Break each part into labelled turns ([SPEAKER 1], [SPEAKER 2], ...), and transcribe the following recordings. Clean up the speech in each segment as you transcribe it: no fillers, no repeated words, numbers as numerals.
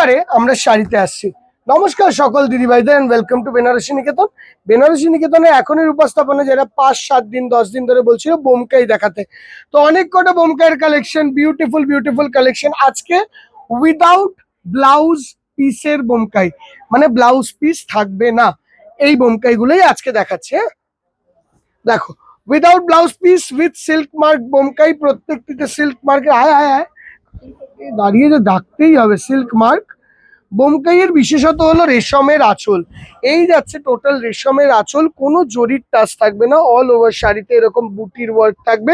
[SPEAKER 1] এবারে আমরা শাড়িতে আসছি। নমস্কার সকল দিদিভাইদের এন্ড ওয়েলকাম টু বেনারসি নিকেতন। বেনারসি নিকেতনে এখনের উপস্থাপনা যারা 5-7 দিন 10 দিন ধরে বলছিল বোমকাই দেখাতে, তো অনেক কটা বোমকাইয়ের কালেকশন, বিউটিফুল বিউটিফুল কালেকশন আজকে উইদাউট ব্লাউজ পিসের বোমকাই, মানে ব্লাউজ পিস থাকবে না, এই বোমকাই গুলোই আজকে দেখাচ্ছে। দেখো, without blouse piece with silk mark Bomkai, প্রত্যেকটিতে সিল্ক মার্কের আয় আয় আয় দাঁড়িয়ে যে ডাকতেই হবে সিল্ক মার্ক। বোমকাইয়ের বিশেষত হলো রেশমের আঁচল, এই যাচ্ছে টোটাল রেশমের আঁচল, কোনো জরির টাচ থাকবে না, অল ওভার শাড়িতে এরকম বুটির ওয়ার্ক থাকবে,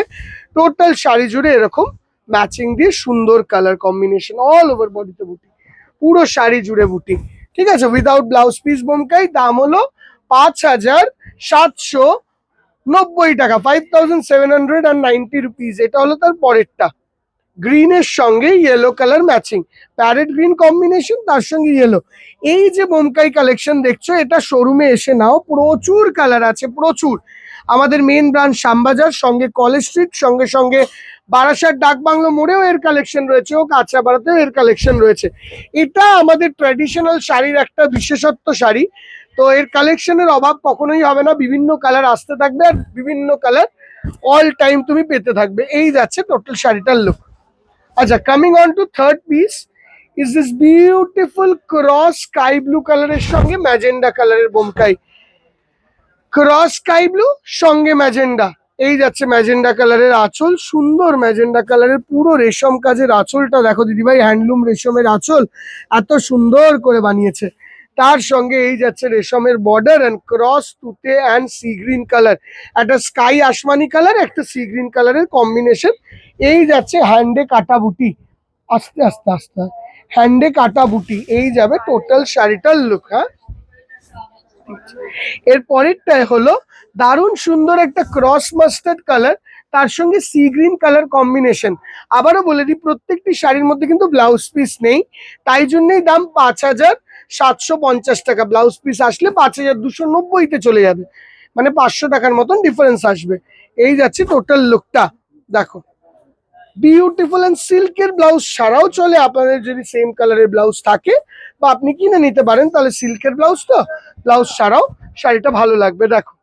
[SPEAKER 1] টোটাল শাড়ি জুড়ে এরকম ম্যাচিং দিয়ে সুন্দর কালার কম্বিনেশন, অল ওভার বডিতে বুটি, পুরো শাড়ি জুড়ে বুটি। ঠিক আছে, উইদাউট ব্লাউজ পিস বোমকাই, দাম হলো 5,790 টাকা, 5,790 রুপিস। এটা হলো তার পরেরটা, গ্রিনের সঙ্গে yellow colour matching, parrot green combination, তার সঙ্গে ইয়েলো। এই যে বোমকাই কালেকশন দেখছো, এটা শোরুমে এসে নাও, প্রচুর কালার আছে, প্রচুর। আমাদের মেন ব্রাঞ্চ শ্যামবাজার, সঙ্গে কলেজ স্ট্রিট, সঙ্গে সঙ্গে বারাসাত ডাকবাংলো মোড়েও এর কালেকশন রয়েছে, ও কাঁচরাপাড়াতেও এর কালেকশন রয়েছে। এটা আমাদের ট্র্যাডিশনাল শাড়ির একটা বিশেষত্ব শাড়ি, তো এর কালেকশনের অভাব কখনোই হবে না, বিভিন্ন কালার আসতে থাকবে আর বিভিন্ন কালার অল টাইম তুমি পেতে থাকবে। এই যাচ্ছে টোটাল শাড়িটার লুক। আচ্ছা, coming on to third piece is this beautiful cross sky blue কালারের সঙ্গে ম্যাজেন্ডা কালারের বোমকাই, ক্রস স্কাই ব্লু সঙ্গে ম্যাজেন্ডা। এই যাচ্ছে ম্যাজেন্ডা কালারের আঁচল, সুন্দর ম্যাজেন্ডা কালারের পুরো রেশম কাজের আঁচলটা দেখো দিদিভাই, হ্যান্ডলুম রেশমের আঁচল, এত সুন্দর করে বানিয়েছে। তার সঙ্গে এই যাচ্ছে রেশমের বর্ডার এন্ড ক্রস তুতে অ্যান্ড সি গ্রিন কালার, একটা স্কাই আসমানি কালার, একটা সি গ্রিন কালারের কম্বিনেশন। এই যাচ্ছে হ্যান্ডে কাটা বুটি, আস্তে আস্তে আস্তে হ্যান্ডে কাটা বুটি, এই যাবে টোটাল শাড়িটার লুক। হ্যাঁ, এর পরেরটাই হলো দারুণ সুন্দর একটা ক্রস মাস্টার্ড কালার, তার সঙ্গে সি গ্রিন কালার কম্বিনেশন। আবারও বলে দিই, প্রত্যেকটি শাড়ির মধ্যে কিন্তু ব্লাউজ পিস নেই, তাই জন্যই দাম 5,750 টাকা। ব্লাউজ পিস আসলে 5,290-তে চলে যাবে, মানে 500 টাকার মতন ডিফারেন্স আসবে। এই যাচ্ছে টোটাল লুকটা, দেখো বিউটিফুল। এন্ড সিল্কের ব্লাউজ ছাড়াও চলে, আপনাদের যদি সেম কালারের ব্লাউজ থাকে বা আপনি কিনে নিতে পারেন, তাহলে সিল্কের ব্লাউজ তো ব্লাউজ ছাড়াও শাড়িটা ভালো লাগবে। দেখো,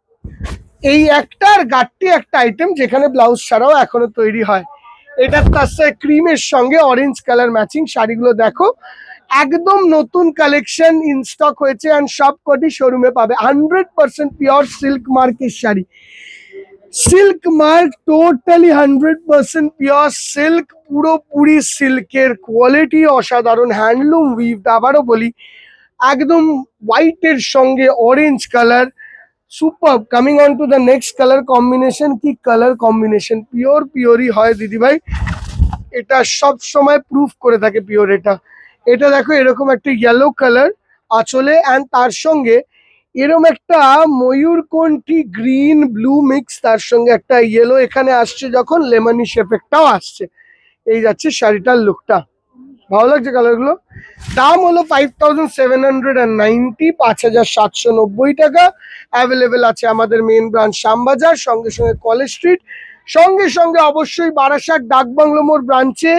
[SPEAKER 1] এই একটা আর গাট্টি একটা আইটেম যেখানে ব্লাউজ ছাড়াও এখনো তৈরি হয়। এটা তার সাথে ক্রিমের সঙ্গে অরেঞ্জ কালার ম্যাচিং শাড়িগুলো দেখো, একদম নতুন কালেকশন ইন স্টক হয়েছে অ্যান্ড সব কটি শোরুমে পাবে। 100% পিওর সিল্ক মার্কের sari, silk mark totally 100% pure silk, পুরোপুরি সিল্কের কোয়ালিটি অসাধারণ, হ্যান্ডলুম উইভ। আবারও বলি, একদম হোয়াইটের সঙ্গে orange colour, super. Coming on to the next colour combination, কি কালার কম্বিনেশন, পিওর পিওরই হয় দিদিভাই, এটা সব সময় প্রুফ করে থাকে পিওর। এটা এটা দেখো, এরকম একটা ইয়েলো কালার আঁচলে, অ্যান্ড তার সঙ্গে এরকম একটা ময়ূরকণ্ঠী গ্রিন ব্লু মিক্স, তার সঙ্গে একটা ইয়েলো এখানে আসছে, যখন লেমনিশ এফেক্টটাও আসছে। এই যাচ্ছে শাড়িটার লুকটা, ভালো লাগছে কালারগুলো। দাম হলো 5,790, 5,790 টাকা। অ্যাভেলেবেল আছে আমাদের মেন ব্রাঞ্চ শ্যামবাজার, সঙ্গে সঙ্গে কলেজ স্ট্রিট, সঙ্গে সঙ্গে অবশ্যই বারাসাত ডাকবাংলো মোড় ব্রাঞ্চে।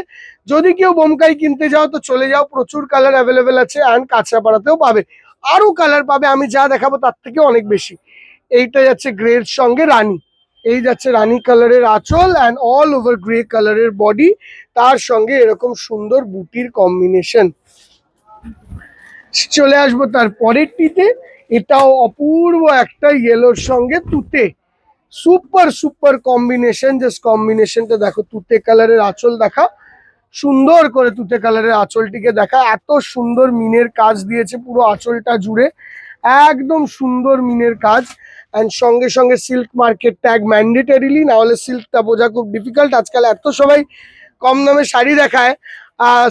[SPEAKER 1] যদি কেউ বোমকাই কিনতে যাও তো চলে যাও, প্রচুর কালার অ্যাভেলেবেল আছে, অ্যান্ড কাঁচরাপাড়াতেও পাবে, আরো কালার পাবে, আমি যা দেখাবো তার থেকে অনেক বেশি। এইটা যাচ্ছে গ্রের সঙ্গে রানী, এই যাচ্ছে রানী কালারের আঁচল অ্যান্ড অল ওভার গ্রে কালারের বডি, তার সঙ্গে এরকম সুন্দর বুটির কম্বিনেশন। চলে আসবো তার পরেরটিতে, এটাও অপূর্ব একটা ইয়েলোর সঙ্গে তুতে, সুপার সুপার কম্বিনেশন। জাস্ট কম্বিনেশনটা দেখো, তুতে কালারের আঁচল দেখা, সুন্দর করে তুতে কালারের আঁচলটিকে দেখা, এত সুন্দর মিনের কাজ দিয়েছে পুরো আঁচলটা জুড়ে, একদম সুন্দর মিনের কাজ। অ্যান্ড সঙ্গে সঙ্গে সিল্ক মার্কেট ট্যাগ ম্যান্ডেটারিলি, না হলে সিল্কটা বোঝা খুব ডিফিকাল্ট। আজকাল এত সবাই কম দামে শাড়ি দেখায়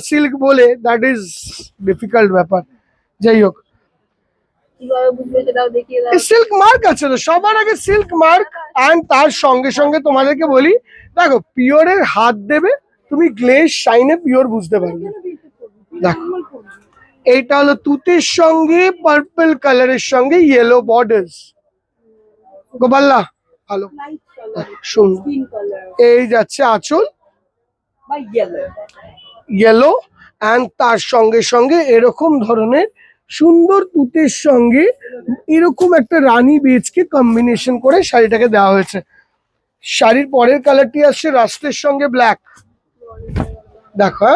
[SPEAKER 1] সিল্ক বলে, দ্যাট ইজ ডিফিকাল্ট ব্যাপার। যাই হোক, সিল্ক মার্ক আছে তো, সবার আগে সিল্ক মার্ক। অ্যান্ড তার সঙ্গে সঙ্গে তোমাদেরকে বলি, দেখো পিওরের হাত দেবে, তুমি গ্লেজ শাইনে পিওর বুঝতে পারবে। দেখো, এইটা হলো তুতের সঙ্গে পার্পল কালারের সঙ্গে ইয়েলো বর্ডার্স, গোপাল্লা ভালো সুন্দর। এই যাচ্ছে আঁচল, ইয়েলো অ্যান্ড তার সঙ্গে সঙ্গে এরকম ধরনের সুন্দর তুতের সঙ্গে এরকম একটা রানী বেজকে কম্বিনেশন করে শাড়িটাকে দেওয়া হয়েছে। শাড়ির পরের কালারটি আসছে রাস্টের সঙ্গে ব্ল্যাক। দেখো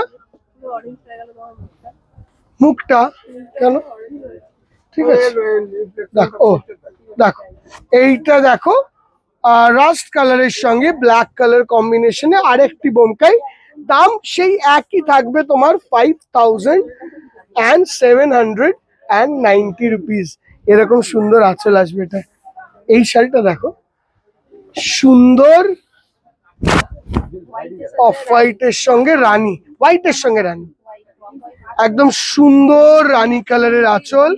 [SPEAKER 1] মুখটা কেন ঠিক আছে, দেখো দেখো এইটা দেখো রাস্ট কালারের সঙ্গে ব্ল্যাক কালার কম্বিনেশনে আরেকটি বোমকাই। দাম সেই একই থাকবে তোমার 5790 রুপিস। এরকম সুন্দর আঁচল আসবে এটা। এই শাড়িটা দেখো সুন্দর অফ হোয়াইটের সঙ্গে রানী, হোয়াইটের সঙ্গে রানী, একদম সুন্দর রানী কালারের আঁচল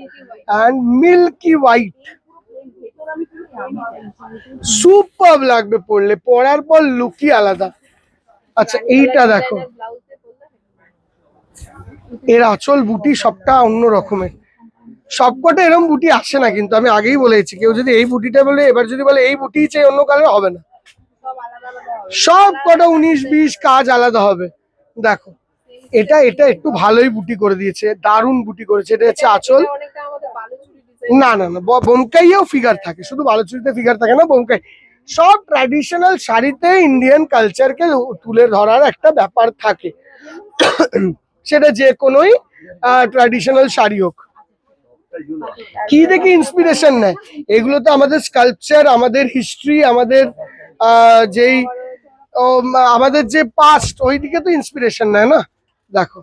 [SPEAKER 1] অ্যান্ড মিল্কি হোয়াইট। সুপার লাগবে পরলে, পরার পর লুকই আলাদা। আচ্ছা এইটা দেখো, এর আঁচল বুটি সবটা অন্য রকমের। সবকটা এরকম বুটি আসে না, কিন্তু আমি আগেই বলেছি কেউ যদি এই বুটিটা বলে এবার যদি বলে এই বুটি চাই অন্য কালার হবে না, সব কটা 19-20 কাজ আলাদা হবে। দেখো এটা এটা একটু ভালোই বুটি করে দিয়েছে, দারুণ বুটি করেছে। এটা হচ্ছে আঁচল। না না না, বোমকাইয়েও ফিগার থাকে, শুধু বালুচুরিতে ফিগার থাকে না, বোমকাই সব ট্র্যাডিশনাল শাড়িতে ইন্ডিয়ান কালচারকে তুলে ধরার একটা ব্যাপার থাকে, সেটা যে কোনোই ট্র্যাডিশনাল শাড়ি হোক। কি দেখে ইন্সপিরেশন নেয়? এগুলো তো আমাদের স্কাল্পচার, আমাদের হিস্ট্রি, আমাদের যেই আমাদের যে পাস্ট, ওই দিকে তো ইন্সপিরেশন নেয় না। দেখো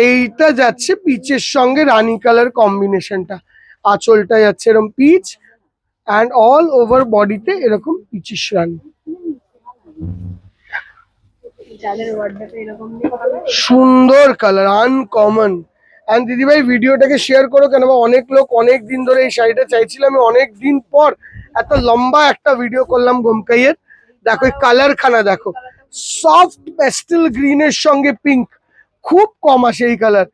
[SPEAKER 1] এইটা যাচ্ছে পিচের সঙ্গে রানী কালার কম্বিনেশনটা, আঁচলটা যাচ্ছে এরকম পিচ অ্যান্ড অল ওভার বডিতে এরকম পিচের রানী। সুন্দর কালার, আনকমন। অ্যান্ড দিদিভাই ভিডিওটাকে শেয়ার করো, কেন অনেক লোক অনেক দিন ধরে এই শাড়িটা চাইছিল। আমি অনেক দিন পর এত লম্বা একটা ভিডিও করলাম বোমকাইয়ের। দেখো এই কালার খানা দেখো, সফট প্যাস্টেল গ্রিনের সঙ্গে পিঙ্ক, খুব কম আসে এই কালার।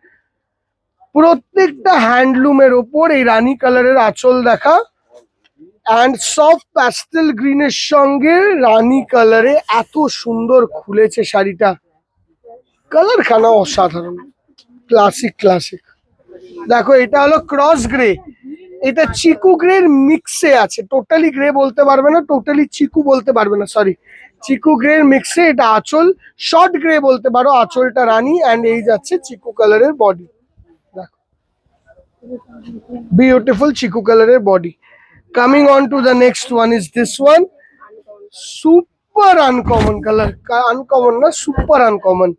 [SPEAKER 1] প্রত্যেকটা হ্যান্ডলুমের ওপর এই রানী কালারের আঁচল দেখা, অ্যান্ড সফট প্যাস্টেল গ্রিনের সঙ্গে রানী কালারে এত সুন্দর খুলেছে শাড়িটা। কালার খানা অসাধারণ, ক্লাসিক ক্লাসিক। দেখো এটা হলো ক্রস গ্রে, এটা চিকু গ্রের মিক্সে আছে, টোটালি গ্রে বলতে পারবে না, টোটালি চিকু বলতে পারবে না, সরি চিকু গ্রের মিক্সে এটা আঁচল। শর্ট গ্রে বলতে পারো, আঁচলটা রানী অ্যান্ড এই যাচ্ছে চিকু কালারের বডি। দেখো বিউটিফুল চিকু কালারের body. Coming on to the next one is this one, super uncommon colour, uncommon না সুপার আনকমন।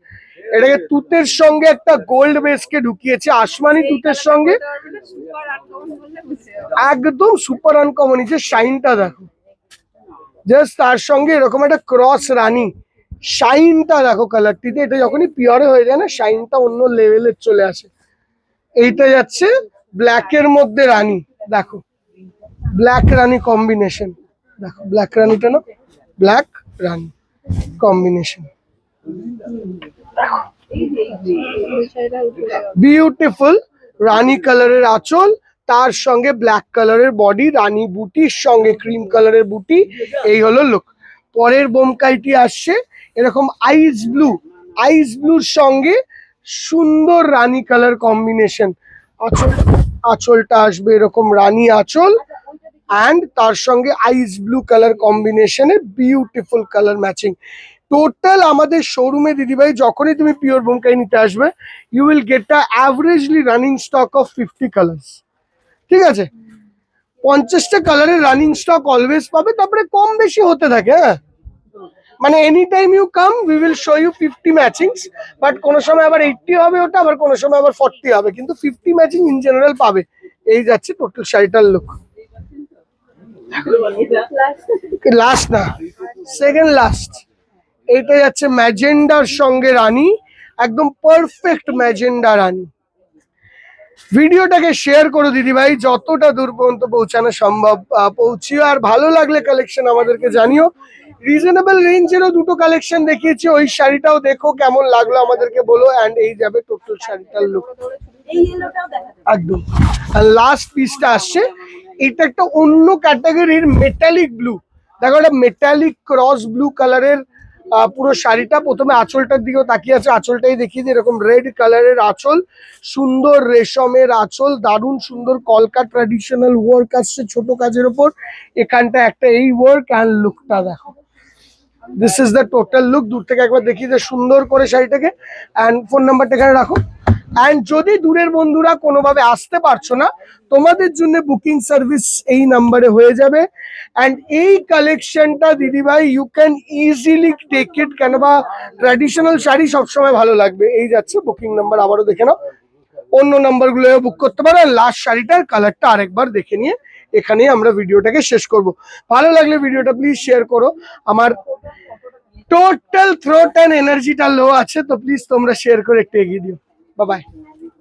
[SPEAKER 1] এটাকে তুতের সঙ্গে একটা গোল্ড বেসকে ঢুকিয়েছে, আসমানি তুতের সঙ্গে, একদম সুপার আনকমন। এই যে শাইনটা দেখো, জাস্ট তার সঙ্গে এরকম একটা ক্রস রানী, শাইনটা দেখো কালারটিতে। এটা যখনই পিওরে হয়ে যায় না, শাইনটা অন্য লেভেলের চলে আসে। এইটা যাচ্ছে ব্ল্যাকের মধ্যে রানী, দেখো ব্ল্যাক রানী কম্বিনেশন, দেখো ব্ল্যাক রানীটা না, ব্ল্যাক রানী কম্বিনেশন, বিউটিফুল রানী কালারের আঁচল, তার সঙ্গে ব্ল্যাক কালারের বডি, রানী বুটির সঙ্গে ক্রিম কালারের বুটি। এই হলো লুক। পরের বোমকাইটি আসছে এরকম আইস ব্লু, আইস ব্লুর সঙ্গে সুন্দর রানী কালার কম্বিনেশন। আঁচল, আঁচলটা আসবে এরকম রানী আঁচল অ্যান্ড তার সঙ্গে আইস ব্লু কালার কম্বিনেশনে বিউটিফুল কালার ম্যাচিং। টোটাল আমাদের শোরুমে দিদিভাই যখনই তুমি পিওর বোমকাই নিতে আসবে, you will get a averagely running stock of 50 colours. ঠিক আছে, 50টা কালারের রানিং স্টক অলওয়েজ পাবে, তারপরে কম বেশি হতে থাকে। হ্যাঁ মানে any time you come we will show you 50 matchings, but কোনো সময় আবার 80 হবে ওটা, আবার কোনো সময় আবার 40 হবে, কিন্তু 50 ম্যাচিং ইন জেনারেল পাবে। এই যাচ্ছে টোটাল শাড়িটার লুক। লাস্ট না, সেকেন্ড লাস্ট। এইটা যাচ্ছে ম্যাজেন্ডার সঙ্গে রানী, একদম পারফেক্ট ম্যাজেন্ডা রানী। ভিডিওটাকে শেয়ার করো দিদিভাই, যতটা দূর পর্যন্ত পৌঁছানো সম্ভব পৌঁছিও। আর ভালো লাগলে কালেকশন আমাদেরকে জানিও। রিজনেবল রেঞ্জেরও দুটো কালেকশন দেখিয়েছি, ওই শাড়িটাও দেখো কেমন লাগলো আমাদেরকে বলো। অ্যান্ড এই যাবে টোটাল শাড়িটার লুক একদম। আর লাস্ট পিসটা আসছে, এটা একটা অন্য ক্যাটাগরির মেটালিক ব্লু। দেখো এটা মেটালিক ক্রস ব্লু কালারের পুরো শাড়িটা। প্রথমে আঁচলটার দিকেও তাকিয়ে আছে, আঁচলটাই দেখিয়ে দিই। এরকম রেড কালারের আঁচল, সুন্দর রেশমের আঁচল, দারুণ সুন্দর কলকা ট্র্যাডিশনাল ওয়ার্ক আসছে ছোট কাজের ওপর। এখানটা একটা এই ওয়ার্ক, অ্যান্ড লুকটা দেখো, this is the total look. দূর থেকে একবার দেখিয়ে দেয় সুন্দর করে শাড়িটাকে। অ্যান্ড ফোন নাম্বারটা এখানে রাখো। অ্যান্ড যদি দূরের বন্ধুরা কোনোভাবে আসতে পারছো না, তোমাদের জন্য বুকিং সার্ভিস এই নাম্বারে হয়ে যাবে। অ্যান্ড এই কালেকশনটা দিদিভাই you can easily take it, কেন বা ট্র্যাডিশনাল শাড়ি সবসময় ভালো লাগবে। এই যাচ্ছে বুকিং নাম্বার, আবারও দেখে নাও। অন্য নাম্বারগুলো বুক করতে পারো। লাস্ট শাড়িটার কালারটা আরেকবার দেখে নিয়ে এখানেই আমরা ভিডিওটাকে শেষ করব। ভালো লাগলে ভিডিওটা প্লিজ শেয়ার করো। আমার টোটাল থ্রোট অ্যান্ড এনার্জিটা লো আছে, তো প্লিজ তোমরা শেয়ার করে একটু এগিয়ে দিও। Bye bye.